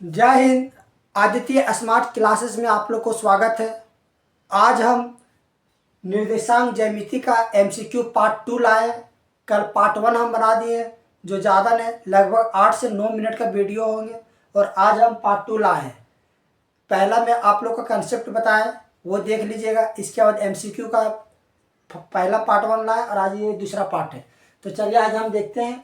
जय Hind. Aditya smart classes में आप लोग को स्वागत है। आज हम निर्देशांक ज्यामिति का एमसीक्यू पार्ट 2 लाए। कल पार्ट 1 हम बना दिए, जो ज़्यादा नहीं, लगभग 8 से 9 मिनट का वीडियो होंगे, और आज हम पार्ट 2 लाए हैं। पहला मैं आप लोग का कंसेप्ट बताया, वो देख लीजिएगा। इसके बाद एमसीक्यू का पहला पार्ट 1 लाए और आज ये दूसरा पार्ट है। तो चलिए आज हम देखते हैं।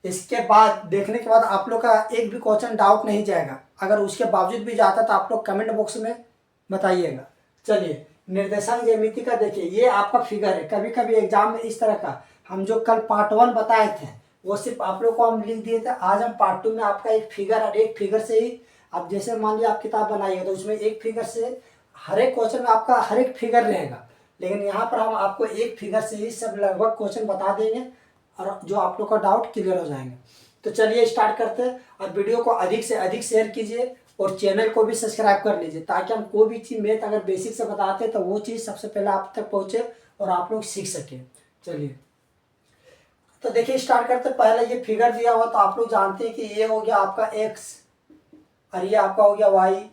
इसके बाद देखने के बाद आप लोग का एक भी क्वेश्चन डाउट नहीं जाएगा। अगर उसके बावजूद भी जाता तो आप लोग कमेंट बॉक्स में बताइएगा। चलिए, निर्देशांक ज्यामिति का देखिए, ये आपका फिगर है। कभी कभी एग्जाम में इस तरह का, हम जो कल पार्ट 1 बताए थे वो सिर्फ आप लोग को हम लिख दिए थे। आज हम पार्ट 2 में आपका एक फिगर, और एक फिगर से ही आप जैसे मान लीजिए आप किताब बनाइएगा तो उसमें एक फिगर से हर एक क्वेश्चन में आपका हर एक फिगर रहेगा, लेकिन यहाँ पर हम आपको एक फिगर से ही सब लगभग क्वेश्चन बता देंगे और जो आप लोग का डाउट क्लियर हो जाएंगे। तो चलिए स्टार्ट करते हैं। और वीडियो को अधिक से अधिक शेयर कीजिए और चैनल को भी सब्सक्राइब कर लीजिए, ताकि हम कोई भी चीज़ मैथ अगर बेसिक से बताते हैं तो वो चीज़ सबसे पहले आप तक पहुँचे और आप लोग सीख सकें। चलिए तो देखिए स्टार्ट करते हैं। पहले ये फिगर दिया हुआ तो आप लोग जानते हैं कि ये हो गया आपका एक्स, और ये आपका हो गया वाई,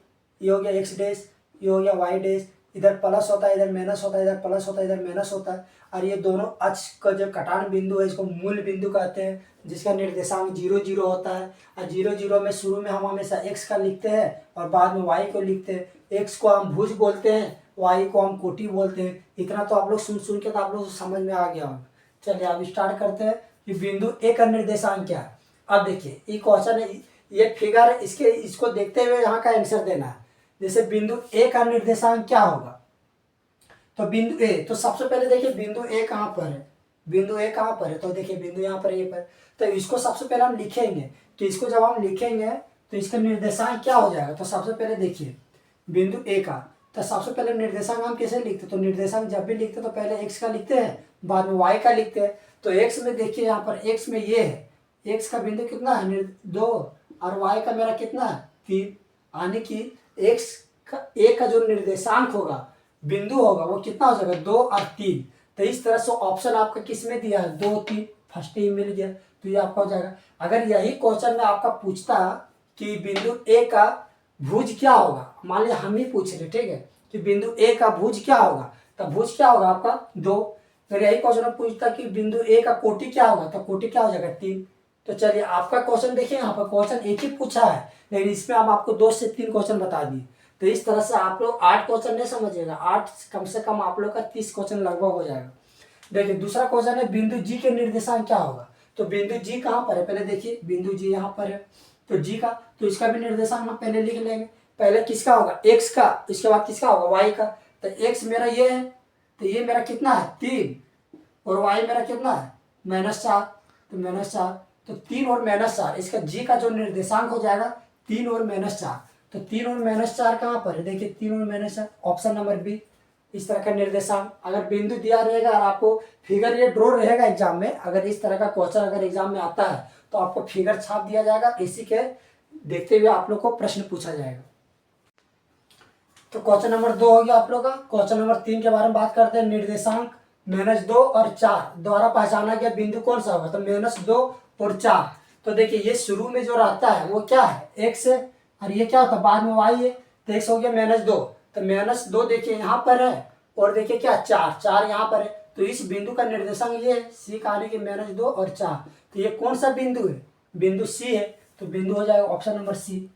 ये हो गया एक्स डैश, ये हो गया वाई डैश। इधर प्लस होता है, इधर माइनस होता है, इधर प्लस होता है, इधर माइनस होता है। और ये दोनों अक्ष का जो कटान बिंदु है इसको मूल बिंदु कहते हैं, जिसका निर्देशांक 0 0 होता है। और 0 0 में शुरू में हम हमेशा x का लिखते हैं और बाद में y को लिखते हैं। x को हम भुज बोलते हैं, y को हम कोटि बोलते हैं। इतना तो आप लोग सुन के तो आप लोग समझ में आ गया होगा। चलिए अब स्टार्ट करते हैं कि बिंदु ए का निर्देशांक क्या है। अब देखिए ये क्वेश्चन है, ये फिगर, इसको देखते हुए यहाँ का आंसर देना है। जैसे बिंदु ए का निर्देशांक क्या होगा, तो बिंदु ए, तो सबसे पहले देखिए बिंदु ए कहाँ पर है। बिंदु ए कहाँ पर है, तो देखिए बिंदु यहाँ पर ए पर। तो इसको सबसे पहले हम लिखेंगे, तो इसको जब हम लिखेंगे तो इसका निर्देशांक क्या हो जाएगा। तो सबसे पहले देखिए बिंदु ए का, तो सबसे पहले निर्देशांक हम कैसे लिखते, तो निर्देशांक जब भी लिखते तो पहले एक्स का लिखते हैं, बाद में वाई का लिखते हैं। तो एक्स में देखिए यहाँ पर एक्स में ये है, एक्स का बिंदु कितना है 2, और वाई का मेरा कितना है 3। यानी कि एक्स का ए का जो निर्देशांक होगा, बिंदु होगा, वो कितना हो जाएगा 2 और 3। तो इस तरह से ऑप्शन आपका किस में दिया है 2 3, फर्स्ट ही मिल गया, तो ये आपका हो जाएगा। अगर यही क्वेश्चन में आपका पूछता कि बिंदु ए का भुज क्या होगा, मान लिया हम ही पूछ रहे, ठीक है, कि बिंदु ए का भुज क्या होगा, तो भुज क्या होगा आपका 2। फिर यही क्वेश्चन पूछता कि बिंदु ए का कोटि क्या होगा, तो कोटि क्या हो जाएगा 3। तो चलिए आपका क्वेश्चन देखिए, यहाँ पर क्वेश्चन एक ही पूछा है, लेकिन इसमें हम आपको 2 से 3 क्वेश्चन बता दिए। तो इस तरह से आप लोग 8 क्वेश्चन नहीं समझिएगा, 8 कम से कम आप लोग का 30 क्वेश्चन लगभग हो जाएगा। देखिए दूसरा क्वेश्चन है बिंदु जी के निर्देशांक क्या होगा। तो बिंदु जी कहाँ पर है, पहले देखिए बिंदु जी यहाँ पर है, तो जी का, तो इसका भी निर्देशांक हम पहले लिख लेंगे। पहले किसका होगा एक्स का, इसके बाद किसका होगा वाई का। तो एक्स मेरा ये है, तो ये मेरा कितना है 3, और वाई मेरा कितना है -4, तो -4, तो 3 और -4, इसका जी का जो निर्देशांक हो जाएगा 3 और -4। तो 3 और -4 कहाँ पर है, देखिए 3 और -4, ऑप्शन नंबर बी। इस तरह का निर्देशांक अगर बिंदु दिया रहेगा और आपको फिगर ये ड्रॉ रहेगा एग्जाम में, अगर इस तरह का क्वेश्चन अगर एग्जाम में आता है तो आपको फिगर छाप दिया जाएगा, इसी के देखते हुए आप लोग को प्रश्न पूछा जाएगा। तो क्वेश्चन नंबर 2 हो गया आप लोग का। क्वेश्चन नंबर 3 के बारे में बात करते हैं। निर्देशांक -2 और 4 द्वारा पहचाना गया बिंदु कौन सा होगा, तो -2 और 4। तो देखिए ये शुरू में जो रहता है वो क्या है एक्स है, और ये क्या होता है बाद में वाई है। तो एक्स हो गया -2, तो -2 देखिए यहाँ पर है, और देखिए क्या 4 यहाँ पर है। तो इस बिंदु का निर्देशांक ये है, सी का आने के -2 और 4। तो ये कौन सा बिंदु है, बिंदु सी है, तो बिंदु हो जाएगा ऑप्शन नंबर सी।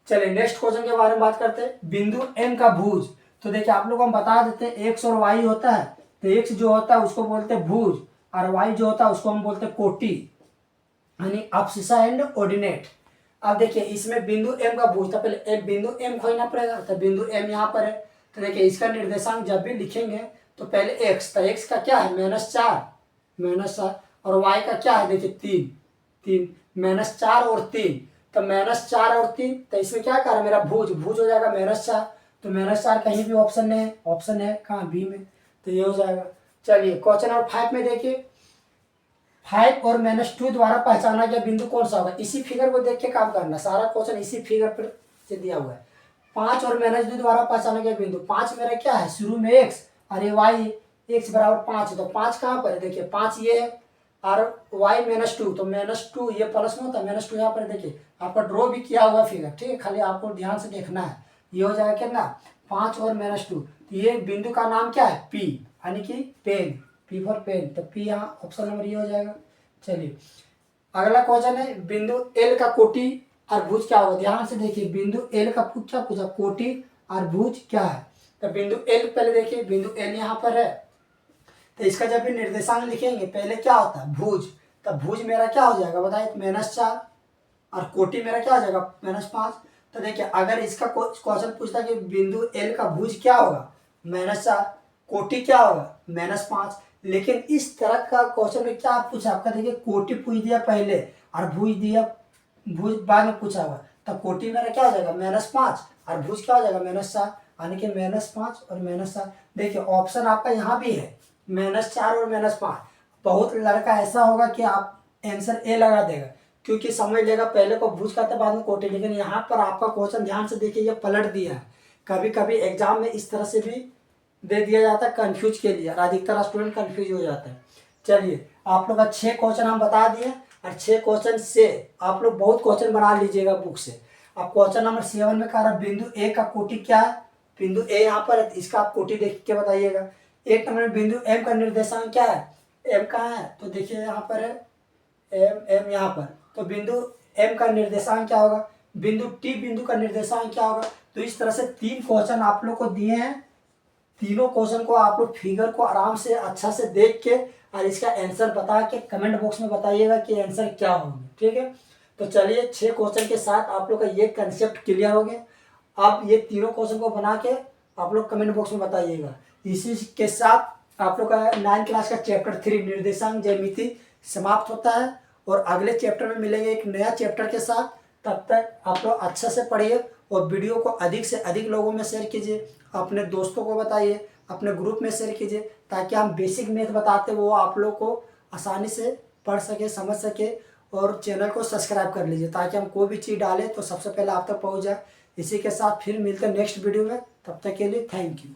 चलिए नेक्स्ट क्वेश्चन के बारे में बात करते हैं। बिंदु एम का भुज, तो देखिए आप लोग को हम बता देते हैं एक्स और वाई होता है, तो एक्स जो होता है उसको बोलते हैं भुज, और वाई जो होता है उसको हम बोलते हैं कोटि, यानी अप्सिसा एंड ऑर्डिनेट। अब देखिए इसमें बिंदु एम का भुज, तो पहले एक बिंदु एम खोजना पड़ेगा, तो बिंदु एम यहाँ पर है। तो देखिए इसका निर्देशांक जब भी लिखेंगे तो पहले एक्स, तो एक्स का क्या है -4, और वाई का क्या है देखिए 3, -4 और 3, तो -4 और 3, तो इसमें क्या कर मेरा भुज हो जाएगा -4, तो -4 कहीं भी ऑप्शन नहीं है, ऑप्शन है कहाँ बी में, तो ये हो जाएगा। चलिए क्वेश्चन नंबर 5 में देखिए 5 और -2 द्वारा पहचाना गया बिंदु कौन सा होगा। इसी फिगर को देख के काम करना, सारा क्वेश्चन इसी फिगर पर से दिया हुआ है। 5 और -2 द्वारा पहचाना गया बिंदु, 5 मेरा क्या है शुरू में एक्स, और ये वाई, एक्स बराबर 5, तो 5 कहाँ पर है देखिए 5 ये है, और वाई -2, तो -2 ये प्लस में होता है, -2 यहाँ पर देखिए आपका ड्रॉ भी किया हुआ फिगर, ठीक है, खाली आपको ध्यान से देखना है। ये हो जाएगा कितना 5 और -2, तो ये बिंदु का नाम क्या है P, यानी कि पेन, P फॉर पेन, तो P यहाँ ऑप्शन नंबर ये हो जाएगा। चलिए अगला क्वेश्चन है बिंदु L का कोटि और भुज क्या होगा। ध्यान से देखिए बिंदु L का पूछा कोटि और भुज क्या है। तो बिंदु L पहले देखिए, बिंदु L यहाँ पर है, तो इसका जब भी निर्देशांक लिखेंगे पहले क्या होता है भुज, तो भुज मेरा क्या हो जाएगा बताइए -4 और कोटि मेरा क्या हो जाएगा -5। तो देखिए अगर इसका क्वेश्चन पूछता कि बिंदु L का भुज क्या होगा -4, कोटि क्या होगा -5, लेकिन इस तरह का क्वेश्चन में क्या पूछा आपका, देखिए कोटि पूछ दिया पहले और भुज बाद में पूछा हुआ, तो कोटि मेरा क्या हो जाएगा -5 और भुज क्या हो जाएगा -4, यानी कि -5 और -4। देखिए ऑप्शन आपका यहाँ भी है -4 और -5। बहुत लड़का ऐसा होगा कि आप आंसर ए लगा देगा क्योंकि समझ लेगा पहले को भुज का था बाद में कोटि, लेकिन यहाँ पर आपका क्वेश्चन ध्यान से देखिए ये पलट दिया है। कभी कभी एग्जाम में इस तरह से भी दे दिया जाता है कंफ्यूज के लिए, और अधिकतर स्टूडेंट कंफ्यूज हो जाता है। चलिए आप लोग का 6 क्वेश्चन हम बता दिए और 6 क्वेश्चन से आप लोग बहुत क्वेश्चन बना लीजिएगा बुक से। अब क्वेश्चन नंबर 7 में कह रहा बिंदु ए का कोटि क्या है। बिंदु ए यहाँ पर है, इसका आप कोटि देख के बताइएगा। 1 नंबर में बिंदु एम का निर्देशांक क्या है, एम कहाँ है, तो देखिए यहाँ पर है एम यहाँ पर, तो बिंदु एम का निर्देशांक क्या होगा। बिंदु टी बिंदु का निर्देशांक क्या होगा। तो इस तरह से 3 क्वेश्चन आप लोग को दिए हैं। तीनों क्वेश्चन को आप लोग फिगर को आराम से अच्छा से देख के और इसका आंसर बता के कमेंट बॉक्स में बताइएगा कि आंसर क्या होंगे, ठीक है। तो चलिए 6 क्वेश्चन के साथ आप लोग का ये कंसेप्ट क्लियर हो गया। आप ये तीनों क्वेश्चन को बना के आप लोग कमेंट बॉक्स में बताइएगा। इसी के साथ आप लोग का 9th क्लास का चैप्टर 3 निर्देशांक ज्यामिति समाप्त होता है और अगले चैप्टर में मिलेंगे एक नया चैप्टर के साथ। तब तक आप लोग अच्छा से पढ़िए और वीडियो को अधिक से अधिक लोगों में शेयर कीजिए, अपने दोस्तों को बताइए, अपने ग्रुप में शेयर कीजिए, ताकि हम बेसिक मैथ बताते वो आप लोग को आसानी से पढ़ सके, समझ सके। और चैनल को सब्सक्राइब कर लीजिए ताकि हम कोई भी चीज़ डालें तो सबसे पहले आप तक पहुंच जाए। इसी के साथ फिर मिलते हैं नेक्स्ट वीडियो में, तब तक के लिए थैंक यू।